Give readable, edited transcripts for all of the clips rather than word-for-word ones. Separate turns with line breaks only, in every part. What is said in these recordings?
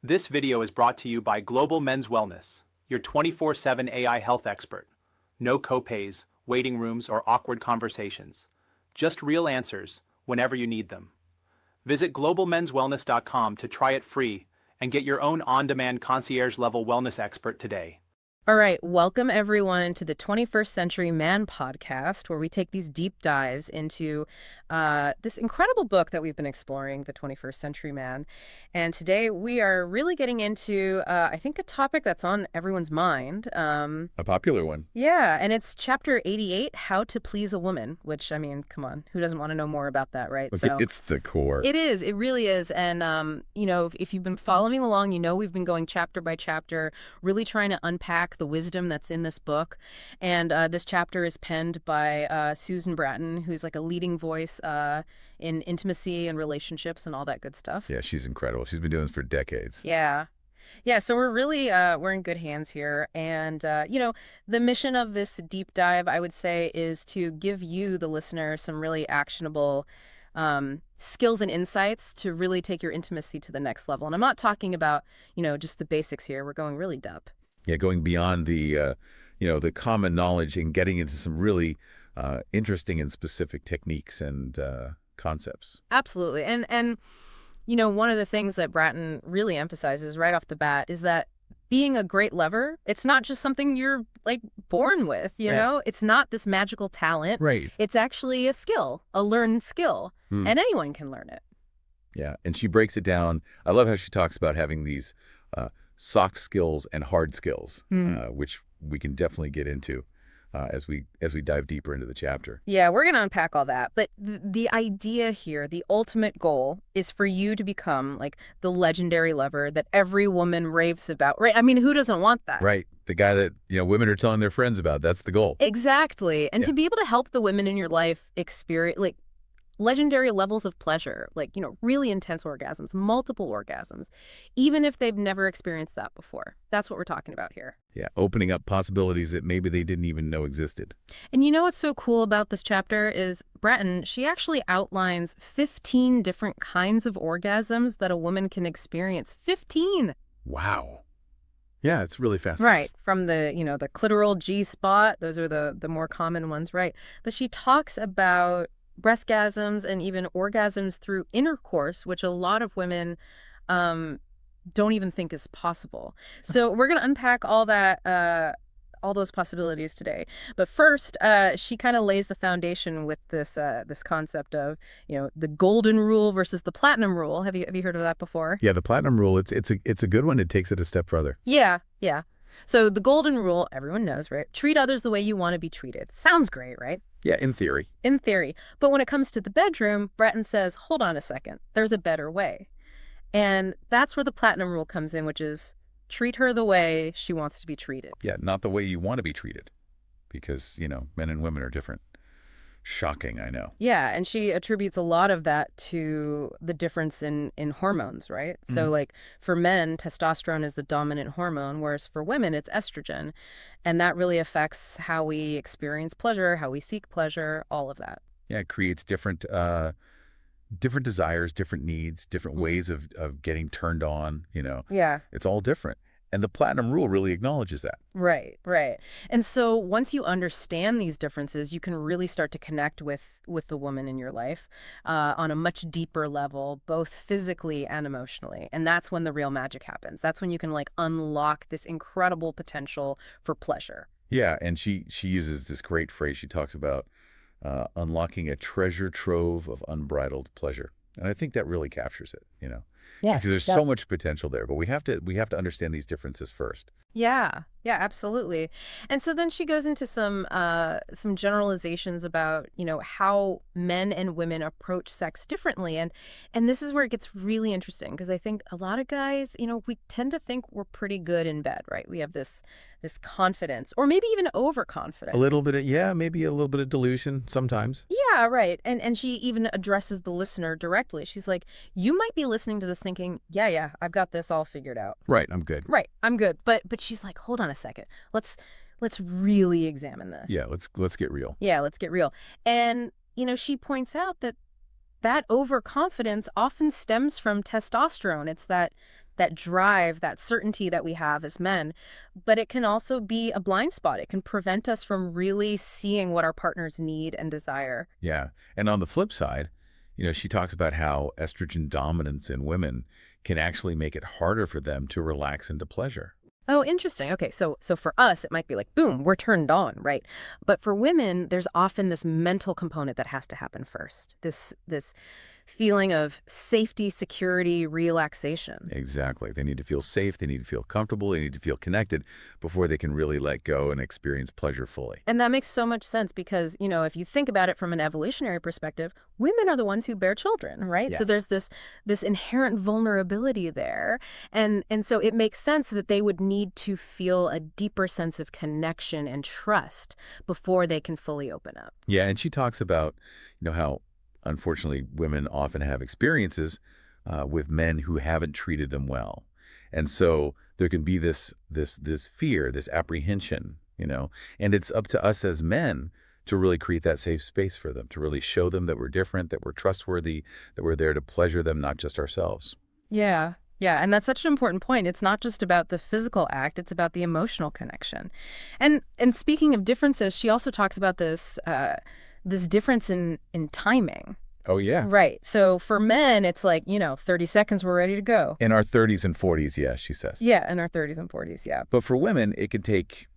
This video is brought to you by Global Men's Wellness, your 24/7 AI health expert. No copays, waiting rooms, or awkward conversations. Just real answers whenever you need them. Visit globalmenswellness.com to try it free and get your own on-demand concierge-level wellness expert today.
All right, welcome everyone to the 21st Century Man podcast, where we take these deep dives into this incredible book that we've been exploring, The 21st Century Man. And today we are really getting into, I think, a topic that's on everyone's mind.
A popular one.
Yeah, and it's chapter 88, How to Please a Woman, which, I mean, come on, who doesn't want to know more about that, right?
Look, it's the core.
It is. It really is. And, if you've been following along, we've been going chapter by chapter, really trying to unpack the wisdom that's in this book. And this chapter is penned by Susan Bratton, who's like a leading voice in intimacy and relationships and all that good stuff.
Yeah, she's incredible. She's been doing this for decades.
Yeah. Yeah, so we're really, we're in good hands here. And, the mission of this deep dive, I would say, is to give you, the listener, some really actionable skills and insights to really take your intimacy to the next level. And I'm not talking about, just the basics here. We're going really deep.
Yeah, going beyond the common knowledge and getting into some really interesting and specific techniques and concepts.
Absolutely. And one of the things that Bratton really emphasizes right off the bat is that being a great lover, it's not just something you're like born with, you know? It's not this magical talent.
Right.
It's actually a skill, a learned skill, and anyone can learn it.
Yeah, and she breaks it down. I love how she talks about having these soft skills and hard skills, which we can definitely get into as we dive deeper into the chapter.
Yeah, we're going to unpack all that. But the idea here, the ultimate goal, is for you to become like the legendary lover that every woman raves about, right? I mean, who doesn't want that?
Right. The guy that, women are telling their friends about. That's the goal.
Exactly. And to be able to help the women in your life experience, like, legendary levels of pleasure, like, really intense orgasms, multiple orgasms, even if they've never experienced that before. That's what we're talking about here.
Yeah, opening up possibilities that maybe they didn't even know existed.
And what's so cool about this chapter is Bratton, she actually outlines 15 different kinds of orgasms that a woman can experience. 15!
Wow. Yeah, it's really fascinating.
Right. From the, the clitoral G-spot, those are the more common ones, right? But she talks about breastgasms and even orgasms through intercourse, which a lot of women don't even think is possible. So we're going to unpack all that, all those possibilities today. But first, she kind of lays the foundation with this concept of, the golden rule versus the platinum rule. Have you heard of that before?
Yeah, the platinum rule. It's a good one. It takes it a step further.
Yeah. So the golden rule, everyone knows, right? Treat others the way you want to be treated. Sounds great, right?
Yeah, in theory.
In theory. But when it comes to the bedroom, Bratton says, hold on a second. There's a better way. And that's where the platinum rule comes in, which is treat her the way she wants to be treated.
Yeah, not the way you want to be treated. Because, men and women are different. Shocking, I know.
Yeah, and she attributes a lot of that to the difference in hormones, right? So, like, for men, testosterone is the dominant hormone, whereas for women, it's estrogen. And that really affects how we experience pleasure, how we seek pleasure, all of that.
Yeah, it creates different desires, different needs, different ways of getting turned on,
Yeah.
It's all different. And the platinum rule really acknowledges that.
Right. And so once you understand these differences, you can really start to connect with the woman in your life on a much deeper level, both physically and emotionally. And that's when the real magic happens. That's when you can unlock this incredible potential for pleasure.
Yeah, and she uses this great phrase. She talks about unlocking a treasure trove of unbridled pleasure. And I think that really captures it,
Yes,
because there's so much potential there, but we have to understand these differences first.
Yeah, absolutely. And so then she goes into some generalizations about, how men and women approach sex differently. And this is where it gets really interesting, because I think a lot of guys, we tend to think we're pretty good in bed, right? We have this confidence, or maybe even overconfidence.
A little bit of, maybe a little bit of delusion sometimes.
Yeah, right. And she even addresses the listener directly. She's like, you might be listening to this thinking, yeah, I've got this all figured out.
Right, I'm good.
Right, I'm good. But she's like, hold on a second. Let's really examine this.
Yeah, let's get real.
Yeah, let's get real. And, she points out that overconfidence often stems from testosterone. It's that that drive, that certainty that we have as men. But it can also be a blind spot. It can prevent us from really seeing what our partners need and desire.
Yeah. And on the flip side, she talks about how estrogen dominance in women can actually make it harder for them to relax into pleasure.
Oh, interesting. Okay, so for us, it might be like, boom, we're turned on, right? But for women, there's often this mental component that has to happen first. This feeling of safety, security, relaxation.
Exactly. They need to feel safe. They need to feel comfortable. They need to feel connected before they can really let go and experience pleasure fully.
And that makes so much sense because, if you think about it from an evolutionary perspective, women are the ones who bear children, right?
Yes.
So there's this inherent vulnerability there. And so it makes sense that they would need to feel a deeper sense of connection and trust before they can fully open up.
Yeah, and she talks about, how unfortunately women often have experiences with men who haven't treated them well. And so there can be this fear, this apprehension, and it's up to us as men to really create that safe space for them, to really show them that we're different, that we're trustworthy, that we're there to pleasure them, not just ourselves.
Yeah. Yeah, and that's such an important point. It's not just about the physical act, it's about the emotional connection. And speaking of differences, she also talks about this difference in timing.
Oh, yeah.
Right. So for men, it's like, 30 seconds, we're ready to go.
In our 30s and 40s, yeah, she says.
Yeah, in our 30s and 40s, yeah.
But for women, it could take,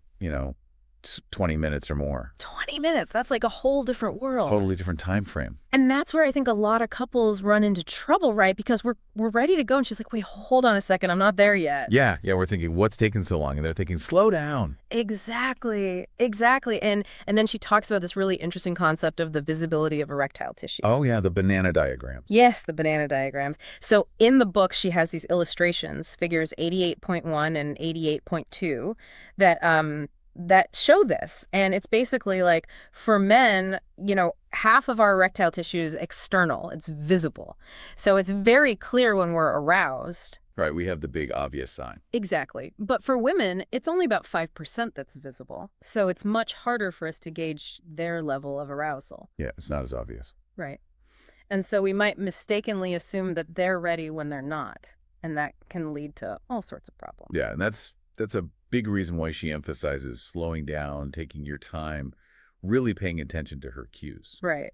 20 minutes or more.
20 minutes, that's like a whole different world.
Totally different time frame.
And that's where I think a lot of couples run into trouble, right? Because we're ready to go, and she's like, wait, hold on a second, I'm not there yet.
Yeah, we're thinking, what's taking so long? And they're thinking, slow down.
Exactly. And then she talks about this really interesting concept of the visibility of erectile tissue.
Oh, yeah, the banana diagrams.
Yes, the banana diagrams. So in the book, she has these illustrations, figures 88.1 and 88.2, that show this. And it's basically like for men, half of our erectile tissue is external. It's visible. So it's very clear when we're aroused.
Right, we have the big obvious sign.
Exactly. But for women, it's only about 5% that's visible. So it's much harder for us to gauge their level of arousal.
Yeah, it's not as obvious.
Right. And so we might mistakenly assume that they're ready when they're not. And that can lead to all sorts of problems.
Yeah, and that's a big reason why she emphasizes slowing down, taking your time, really paying attention to her cues.
Right.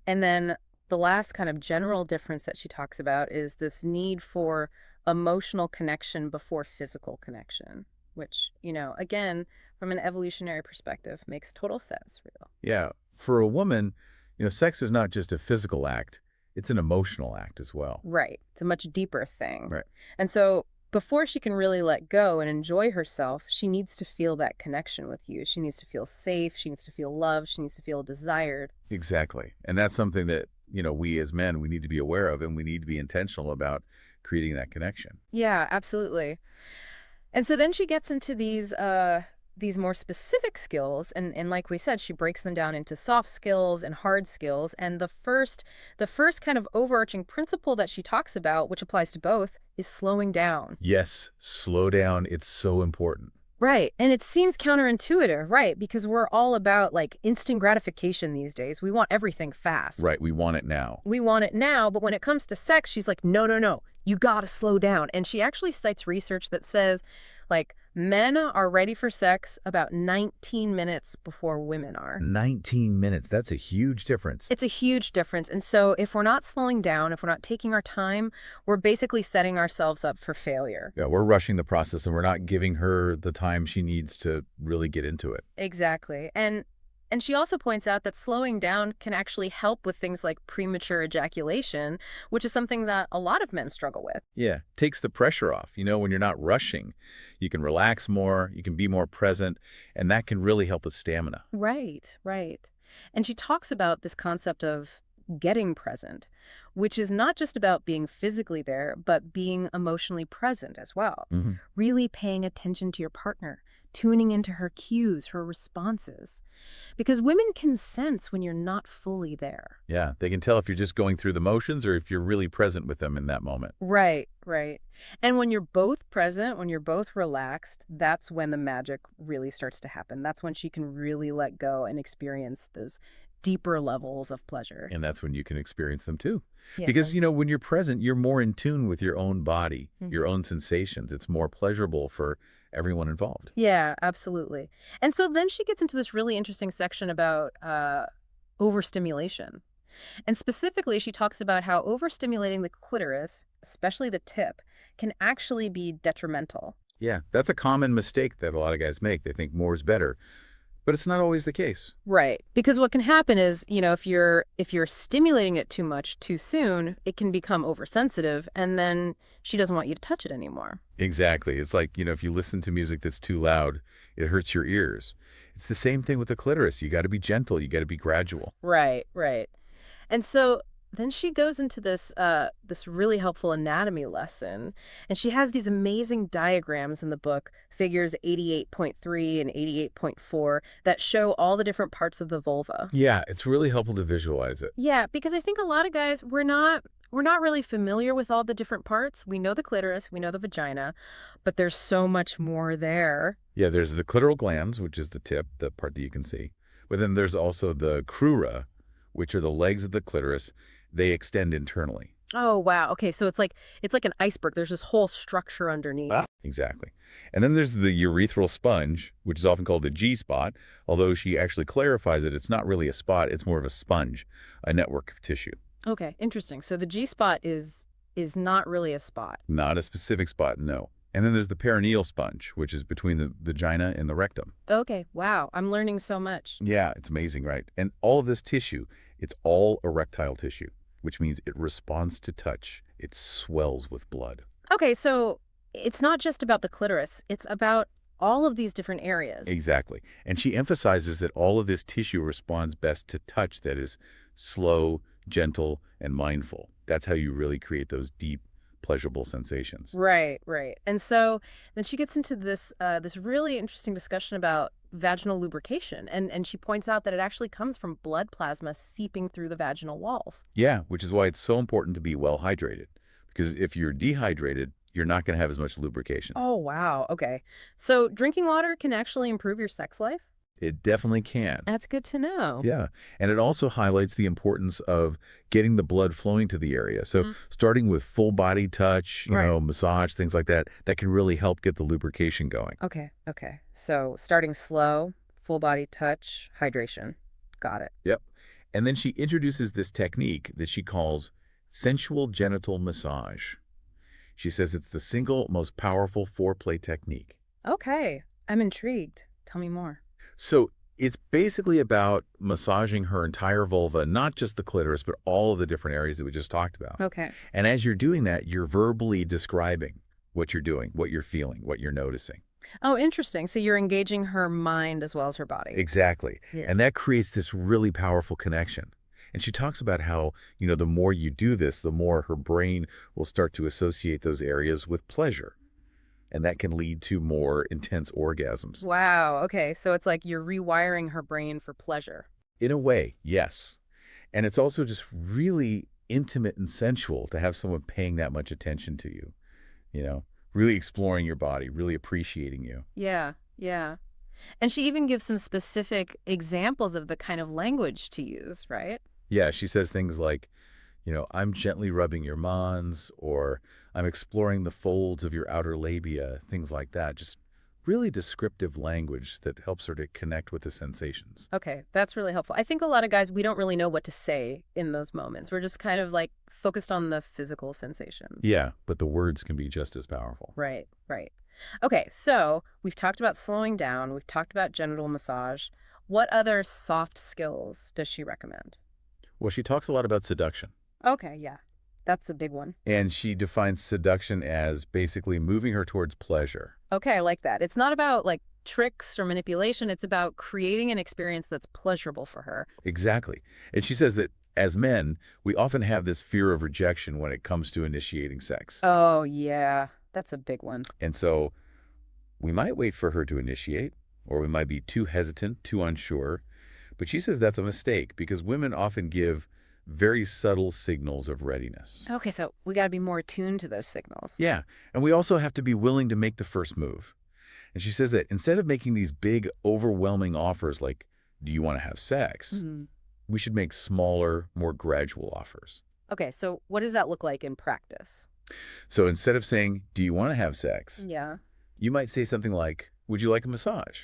And then the last kind of general difference that she talks about is this need for emotional connection before physical connection, which, again, from an evolutionary perspective, makes total sense.
Yeah. For a woman, sex is not just a physical act. It's an emotional act as well.
Right. It's a much deeper thing.
Right.
And so before she can really let go and enjoy herself, she needs to feel that connection with you. She needs to feel safe. She needs to feel loved. She needs to feel desired.
Exactly. And that's something that, we as men, we need to be aware of, and we need to be intentional about creating that connection.
Yeah, absolutely. And so then she gets into these more specific skills, and like we said, she breaks them down into soft skills and hard skills. And the first kind of overarching principle that she talks about, which applies to both, is slowing down.
Yes, slow down. It's so important.
Right. And it seems counterintuitive, right? Because we're all about like instant gratification these days. We want everything fast.
Right. We want it now.
We want it now. But when it comes to sex, she's like, no, you got to slow down. And she actually cites research that says like men are ready for sex about 19 minutes before women are.
19 minutes. That's a huge difference.
It's a huge difference. And so if we're not slowing down, if we're not taking our time, we're basically setting ourselves up for failure.
Yeah, we're rushing the process and we're not giving her the time she needs to really get into it.
Exactly. And she also points out that slowing down can actually help with things like premature ejaculation, which is something that a lot of men struggle with.
Yeah, takes the pressure off. When you're not rushing, you can relax more, you can be more present, and that can really help with stamina.
Right. And she talks about this concept of getting present, which is not just about being physically there, but being emotionally present as well.
Mm-hmm.
Really paying attention to your partner, tuning into her cues, her responses. Because women can sense when you're not fully there.
Yeah, they can tell if you're just going through the motions or if you're really present with them in that moment.
Right. And when you're both present, when you're both relaxed, that's when the magic really starts to happen. That's when she can really let go and experience those deeper levels of pleasure.
And that's when you can experience them too.
Yeah.
Because, when you're present, you're more in tune with your own body,
Mhm.
your own sensations. It's more pleasurable for everyone involved.
Yeah, absolutely. And so then she gets into this really interesting section about overstimulation. And specifically, she talks about how overstimulating the clitoris, especially the tip, can actually be detrimental.
Yeah, that's a common mistake that a lot of guys make. They think more is better, but it's not always the case.
Right. Because what can happen is, if you're stimulating it too much too soon, it can become oversensitive, and then she doesn't want you to touch it anymore.
Exactly. It's like, if you listen to music that's too loud, it hurts your ears. It's the same thing with the clitoris. You got to be gentle. You got to be gradual.
Right, right. And so then she goes into this really helpful anatomy lesson, and she has these amazing diagrams in the book, figures 88.3 and 88.4, that show all the different parts of the vulva.
Yeah, it's really helpful to visualize it.
Yeah, because I think a lot of guys, we're not really familiar with all the different parts. We know the clitoris, we know the vagina, but there's so much more there.
Yeah, there's the clitoral glands, which is the tip, the part that you can see. But then there's also the crura, which are the legs of the clitoris. They extend internally.
Oh, wow. Okay, so it's like an iceberg. There's this whole structure underneath.
Exactly. And then there's the urethral sponge, which is often called the G-spot, although she actually clarifies it. It's not really a spot. It's more of a sponge, a network of tissue.
Okay, interesting. So the G-spot is not really a spot.
Not a specific spot, no. And then there's the perineal sponge, which is between the vagina and the rectum.
Okay, wow. I'm learning so much.
Yeah, it's amazing, right? And all of this tissue, it's all erectile tissue, which means it responds to touch. It swells with blood.
Okay, so it's not just about the clitoris. It's about all of these different areas.
Exactly. And she emphasizes that all of this tissue responds best to touch that is slow, gentle, and mindful. That's how you really create those deep, pleasurable sensations.
Right, right. And so then she gets into this really interesting discussion about vaginal lubrication. And she points out that it actually comes from blood plasma seeping through the vaginal walls.
Yeah, which is why it's so important to be well hydrated. Because if you're dehydrated, you're not going to have as much lubrication.
Oh, wow. Okay. So drinking water can actually improve your sex life?
It definitely can.
That's good to know.
Yeah. And it also highlights the importance of getting the blood flowing to the area. So starting with full body touch, massage, things like that, that can really help get the lubrication going.
Okay. Okay. So starting slow, full body touch, hydration. Got it.
Yep. And then she introduces this technique that she calls sensual genital massage. She says it's the single most powerful foreplay technique.
Okay. I'm intrigued. Tell me more.
So it's basically about massaging her entire vulva, not just the clitoris, but all of the different areas that we just talked about.
Okay.
And as you're doing that, you're verbally describing what you're doing, what you're feeling, what you're noticing.
Oh, interesting. So you're engaging her mind as well as her body.
Exactly.
Yeah.
And that creates this really powerful connection. And she talks about how, the more you do this, the more her brain will start to associate those areas with pleasure. And that can lead to more intense orgasms.
Wow. Okay. So it's like you're rewiring her brain for pleasure.
In a way, yes. And it's also just really intimate and sensual to have someone paying that much attention to you, really exploring your body, really appreciating you.
Yeah. Yeah. And she even gives some specific examples of the kind of language to use, right?
Yeah, she says things like, I'm gently rubbing your mons, or I'm exploring the folds of your outer labia, things like that. Just really descriptive language that helps her to connect with the sensations.
Okay, that's really helpful. I think a lot of guys, we don't really know what to say in those moments. We're just kind of like focused on the physical sensations.
Yeah, but the words can be just as powerful.
Right, right. Okay, so we've talked about slowing down. We've talked about genital massage. What other soft skills does she recommend?
Well, she talks a lot about seduction.
Okay, yeah. That's a big one.
And she defines seduction as basically moving her towards pleasure.
Okay, I like that. It's not about like tricks or manipulation. It's about creating an experience that's pleasurable for her.
Exactly. And she says that as men, we often have this fear of rejection when it comes to initiating sex.
Oh, yeah. That's a big one.
And so we might wait for her to initiate, or we might be too hesitant, too unsure. But she says that's a mistake because women often give very subtle signals of readiness.
Okay, so we got to be more attuned to those signals.
Yeah, and we also have to be willing to make the first move. And she says that instead of making these big, overwhelming offers like, do you want to have sex? we should make smaller, more gradual offers.
Okay, so what does that look like in practice?
So instead of saying, do you want to have sex?
Yeah.
You might say something like, would you like a massage?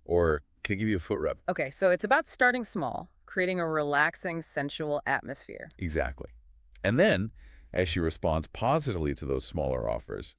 Or can I give you a foot rub?
Okay, so it's about starting small, creating a relaxing, sensual atmosphere.
Exactly. And then, as she responds positively to those smaller offers,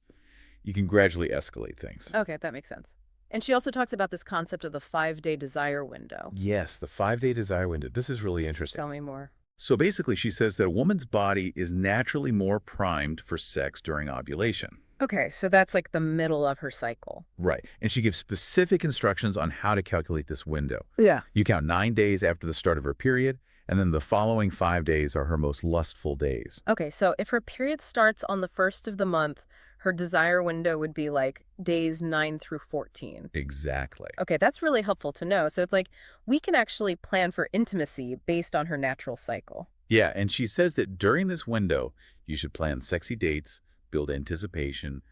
you can gradually escalate things.
Okay, that makes sense. And she also talks about this concept of the 5-day desire window.
Yes, the 5-day desire window. This is really interesting.
Tell me more.
So basically, she says that a woman's body is naturally more primed for sex during ovulation.
Okay, so that's like the middle of her cycle.
Right. And she gives specific instructions on how to calculate this window.
Yeah.
You count 9 days after the start of her period, and then the following 5 days are her most lustful days.
Okay, so if her period starts on the 1st of the month, her desire window would be like days 9 through 14.
Exactly.
Okay, that's really helpful to know. So it's like we can actually plan for intimacy based on her natural cycle.
Yeah, and she says that during this window, you should plan sexy dates, build anticipation,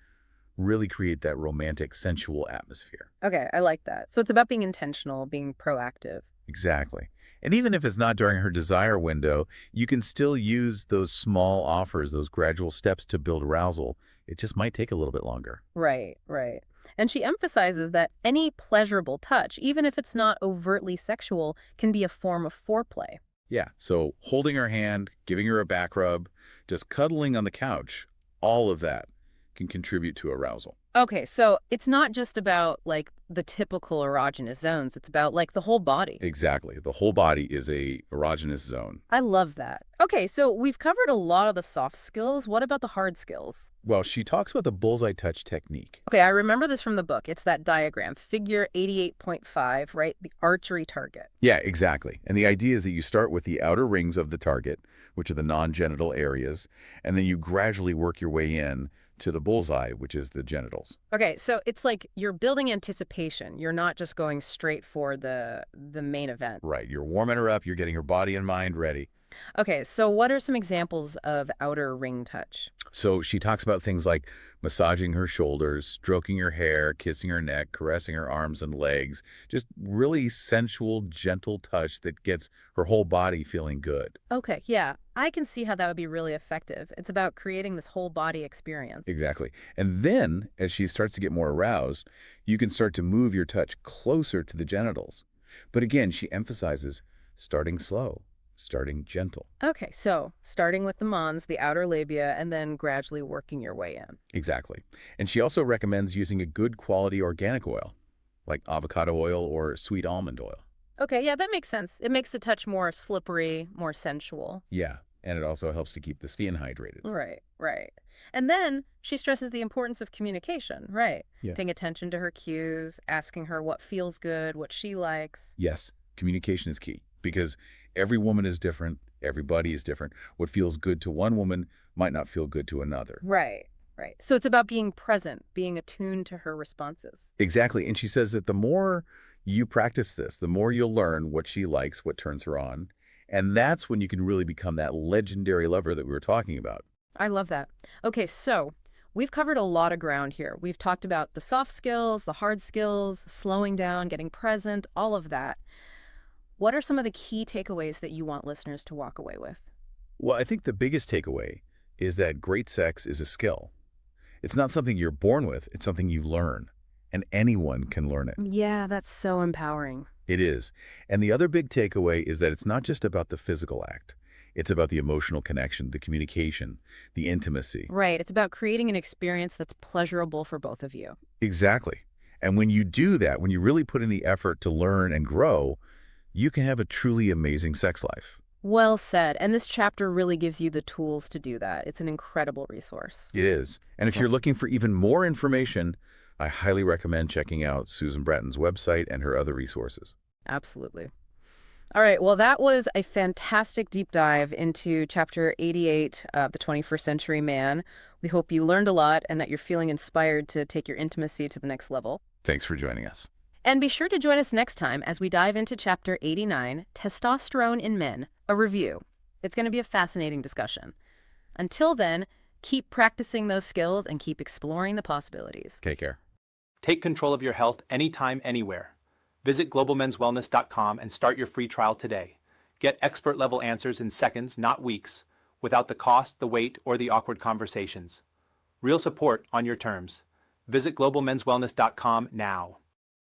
really create that romantic, sensual atmosphere.
Okay, I like that. So it's about being intentional, being proactive.
Exactly. And even if it's not during her desire window, you can still use those small offers, those gradual steps to build arousal. It just might take a little bit longer.
Right, right. And she emphasizes that any pleasurable touch, even if it's not overtly sexual, can be a form of foreplay.
Yeah, so holding her hand, giving her a back rub, just cuddling on the couch, all of that can contribute to arousal.
Okay, so it's not just about like the typical erogenous zones. It's about like the whole body.
Exactly. The whole body is a erogenous zone.
I love that. Okay, so we've covered a lot of the soft skills. What about the hard skills?
Well, she talks about the bullseye touch technique.
Okay, I remember this from the book. It's that diagram, figure 88.5, right? The archery target.
Yeah, exactly. And the idea is that you start with the outer rings of the target, which are the non-genital areas, and then you gradually work your way in to the bullseye, which is the genitals.
Okay, so it's like you're building anticipation. You're not just going straight for the main event.
Right. You're warming her up. You're getting her body and mind ready.
Okay, so what are some examples of outer ring touch?
So she talks about things like massaging her shoulders, stroking her hair, kissing her neck, caressing her arms and legs, just really sensual, gentle touch that gets her whole body feeling good.
Okay, yeah, I can see how that would be really effective. It's about creating this whole body experience.
Exactly. And then, as she starts to get more aroused, you can start to move your touch closer to the genitals. But again, she emphasizes starting slow, starting gentle.
Okay, so starting with the mons, the outer labia, and then gradually working your way in.
Exactly. And she also recommends using a good quality organic oil, like avocado oil or sweet almond oil.
Okay, yeah, that makes sense. It makes the touch more slippery, more sensual.
Yeah, and it also helps to keep the skin hydrated.
Right, right. And then she stresses the importance of communication, right?
Yeah.
Paying attention to her cues, asking her what feels good, what she likes.
Yes, communication is key because every woman is different. Everybody is different. What feels good to one woman might not feel good to another.
Right, right. So it's about being present, being attuned to her responses.
Exactly. And she says that the more you practice this, the more you'll learn what she likes, what turns her on. And that's when you can really become that legendary lover that we were talking about.
I love that. Okay, so we've covered a lot of ground here. We've talked about the soft skills, the hard skills, slowing down, getting present, all of that. What are some of the key takeaways that you want listeners to walk away with?
Well, I think the biggest takeaway is that great sex is a skill. It's not something you're born with. It's something you learn. And anyone can learn it.
Yeah, that's so empowering.
It is. And the other big takeaway is that it's not just about the physical act. It's about the emotional connection, the communication, the intimacy.
Right. It's about creating an experience that's pleasurable for both of you.
Exactly. And when you do that, when you really put in the effort to learn and grow, you can have a truly amazing sex life.
Well said. And this chapter really gives you the tools to do that. It's an incredible resource.
It is. And if you're looking for even more information, I highly recommend checking out Susan Bratton's website and her other resources.
Absolutely. All right. Well, that was a fantastic deep dive into Chapter 88 of The 21st Century Man. We hope you learned a lot and that you're feeling inspired to take your intimacy to the next level.
Thanks for joining us.
And be sure to join us next time as we dive into Chapter 89, Testosterone in Men, a review. It's going to be a fascinating discussion. Until then, keep practicing those skills and keep exploring the possibilities.
Take care.
Take control of your health anytime, anywhere. Visit globalmenswellness.com and start your free trial today. Get expert-level answers in seconds, not weeks, without the cost, the wait, or the awkward conversations. Real support on your terms. Visit globalmenswellness.com now.